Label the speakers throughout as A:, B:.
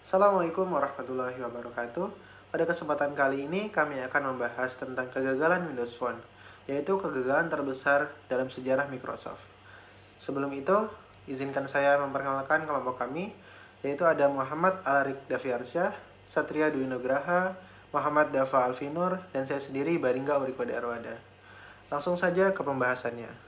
A: Assalamualaikum warahmatullahi wabarakatuh. Pada kesempatan kali ini kami akan membahas tentang kegagalan Windows Phone, yaitu kegagalan terbesar dalam sejarah Microsoft. Sebelum itu, izinkan saya memperkenalkan kelompok kami, yaitu ada Muhammad Alarik Daviarsyah, Satria Dwi Nugraha, Muhammad Dava Alvinur, dan saya sendiri Baringga Uriko Darwada. Langsung saja ke pembahasannya.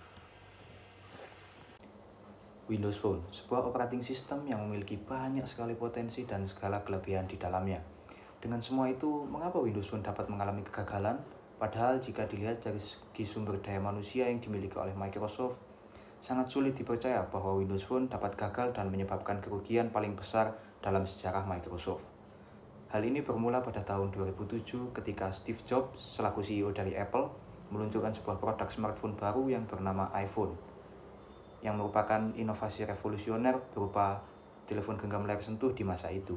B: Windows Phone, sebuah operating system yang memiliki banyak sekali potensi dan segala kelebihan di dalamnya. Dengan semua itu, mengapa Windows Phone dapat mengalami kegagalan? Padahal jika dilihat dari segi sumber daya manusia yang dimiliki oleh Microsoft, sangat sulit dipercaya bahwa Windows Phone dapat gagal dan menyebabkan kerugian paling besar dalam sejarah Microsoft. Hal ini bermula pada tahun 2007 ketika Steve Jobs selaku CEO dari Apple meluncurkan sebuah produk smartphone baru yang bernama iPhone, yang merupakan inovasi revolusioner berupa telepon genggam layar sentuh di masa itu.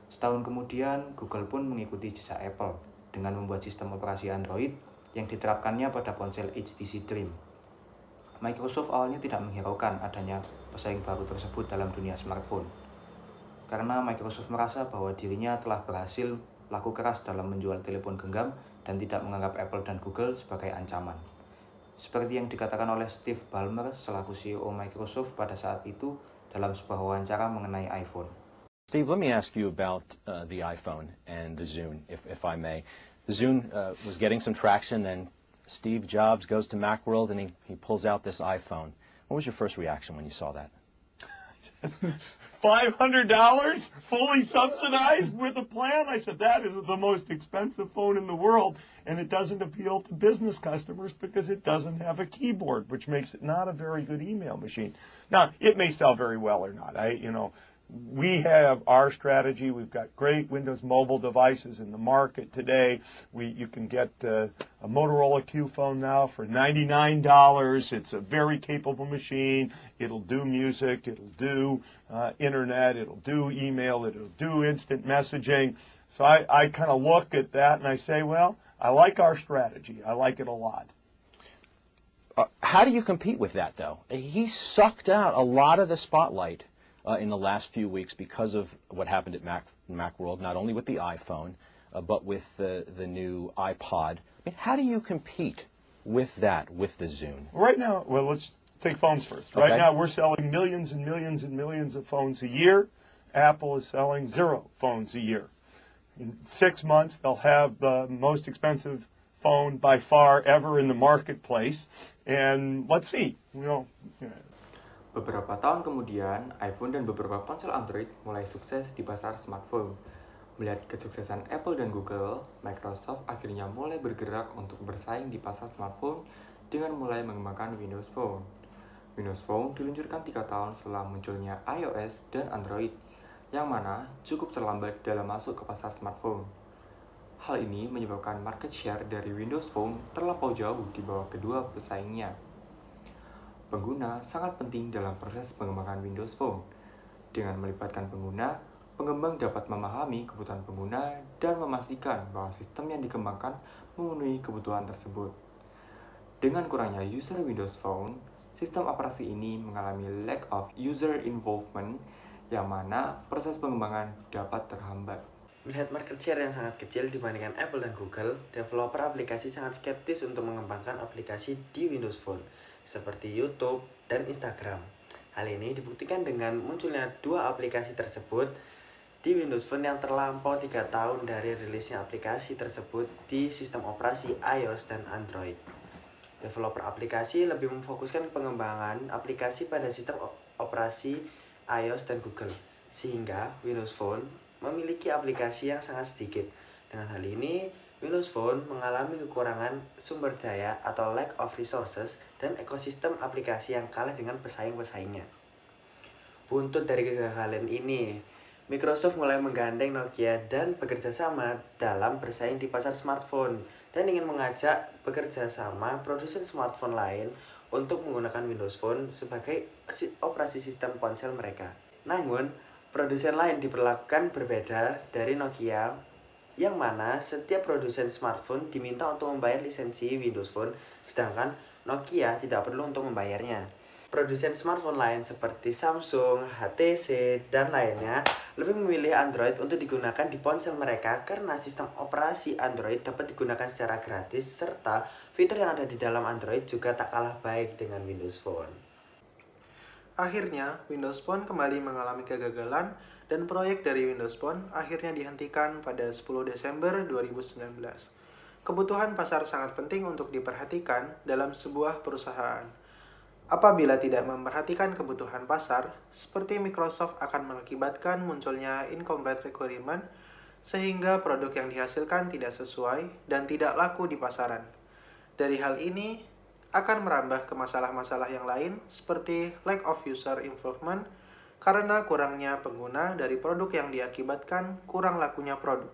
B: Setahun kemudian, Google pun mengikuti jejak Apple dengan membuat sistem operasi Android yang diterapkannya pada ponsel HTC Dream. Microsoft awalnya tidak menghiraukan adanya pesaing baru tersebut dalam dunia smartphone, karena Microsoft merasa bahwa dirinya telah berhasil laku keras dalam menjual telepon genggam dan tidak menganggap Apple dan Google sebagai ancaman. Seperti yang dikatakan oleh Steve Ballmer selaku CEO Microsoft pada saat itu dalam sebuah wawancara mengenai iPhone.
C: Steve, let me ask you about the iPhone and the Zune, if I may. The Zune was getting some traction, then Steve Jobs goes to Macworld and he pulls out this iPhone. What was your first reaction when you saw that?
D: $500 fully subsidized with a plan? I said, that is the most expensive phone in the world, and it doesn't appeal to business customers because it doesn't have a keyboard, which makes it not a very good email machine. Now, it may sell very well or not. We have our strategy. We've got great Windows mobile devices in the market today. You can get a Motorola Q phone now for $99. It's a very capable machine. It'll do music. It'll do internet. It'll do email. It'll do instant messaging. So I kind of look at that and I say, well, I like our strategy. I like it a lot.
C: How do you compete with that, though? He sucked out a lot of the spotlight in the last few weeks because of what happened at Macworld, not only with the iPhone, but with the new iPod. I mean, how do you compete with that, with the Zune?
D: Right now, well, let's take phones first.
C: Okay.
D: Right now, we're selling millions and millions and millions of phones a year. Apple is selling 0 phones a year. In 6 months, they'll have the most expensive phone by far ever in the marketplace. And let's see,
B: Beberapa tahun kemudian, iPhone dan beberapa ponsel Android mulai sukses di pasar smartphone. Melihat kesuksesan Apple dan Google, Microsoft akhirnya mulai bergerak untuk bersaing di pasar smartphone dengan mulai mengembangkan Windows Phone. Windows Phone diluncurkan 3 tahun setelah munculnya iOS dan Android, yang mana cukup terlambat dalam masuk ke pasar smartphone. Hal ini menyebabkan market share dari Windows Phone terlampau jauh di bawah kedua pesaingnya. Pengguna sangat penting dalam proses pengembangan Windows Phone. Dengan melibatkan pengguna, pengembang dapat memahami kebutuhan pengguna dan memastikan bahwa sistem yang dikembangkan memenuhi kebutuhan tersebut. Dengan kurangnya user Windows Phone, sistem operasi ini mengalami lack of user involvement, yang mana proses pengembangan dapat terhambat.
E: Melihat market share yang sangat kecil dibandingkan Apple dan Google, developer aplikasi sangat skeptis untuk mengembangkan aplikasi di Windows Phone, seperti YouTube dan Instagram. Hal ini dibuktikan dengan munculnya 2 aplikasi tersebut di Windows Phone yang terlampau 3 tahun dari rilisnya aplikasi tersebut di sistem operasi iOS dan Android. Developer aplikasi lebih memfokuskan pengembangan aplikasi pada sistem operasi iOS dan Google, sehingga Windows Phone memiliki aplikasi yang sangat sedikit. Dengan hal ini, Windows Phone mengalami kekurangan sumber daya atau lack of resources dan ekosistem aplikasi yang kalah dengan pesaing-pesaingnya. Buntut dari kegagalan ini, Microsoft mulai menggandeng Nokia dan bekerja sama dalam bersaing di pasar smartphone dan ingin mengajak bekerja sama produsen smartphone lain untuk menggunakan Windows Phone sebagai operasi sistem ponsel mereka. Namun, produsen lain diperlakukan berbeda dari Nokia, yang mana setiap produsen smartphone diminta untuk membayar lisensi Windows Phone, sedangkan Nokia tidak perlu untuk membayarnya. Produsen smartphone lain seperti Samsung, HTC, dan lainnya lebih memilih Android untuk digunakan di ponsel mereka karena sistem operasi Android dapat digunakan secara gratis serta fitur yang ada di dalam Android juga tak kalah baik dengan Windows Phone.
A: Akhirnya, Windows Phone kembali mengalami kegagalan dan proyek dari Windows Phone akhirnya dihentikan pada 10 Desember 2019. Kebutuhan pasar sangat penting untuk diperhatikan dalam sebuah perusahaan. Apabila tidak memperhatikan kebutuhan pasar, seperti Microsoft akan mengakibatkan munculnya incomplete requirement sehingga produk yang dihasilkan tidak sesuai dan tidak laku di pasaran. Dari hal ini akan merambah ke masalah-masalah yang lain seperti lack of user involvement karena kurangnya pengguna dari produk yang diakibatkan kurang lakunya produk.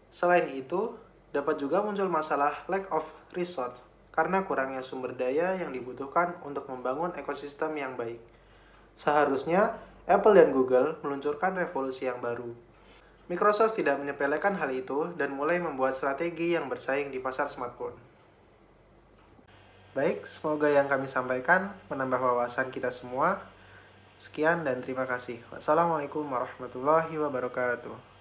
A: Selain itu, dapat juga muncul masalah lack of resource karena kurangnya sumber daya yang dibutuhkan untuk membangun ekosistem yang baik. Seharusnya, Apple dan Google meluncurkan revolusi yang baru. Microsoft tidak menyepelekan hal itu dan mulai membuat strategi yang bersaing di pasar smartphone. Baik, semoga yang kami sampaikan menambah wawasan kita semua. Sekian dan terima kasih. Wassalamualaikum warahmatullahi wabarakatuh.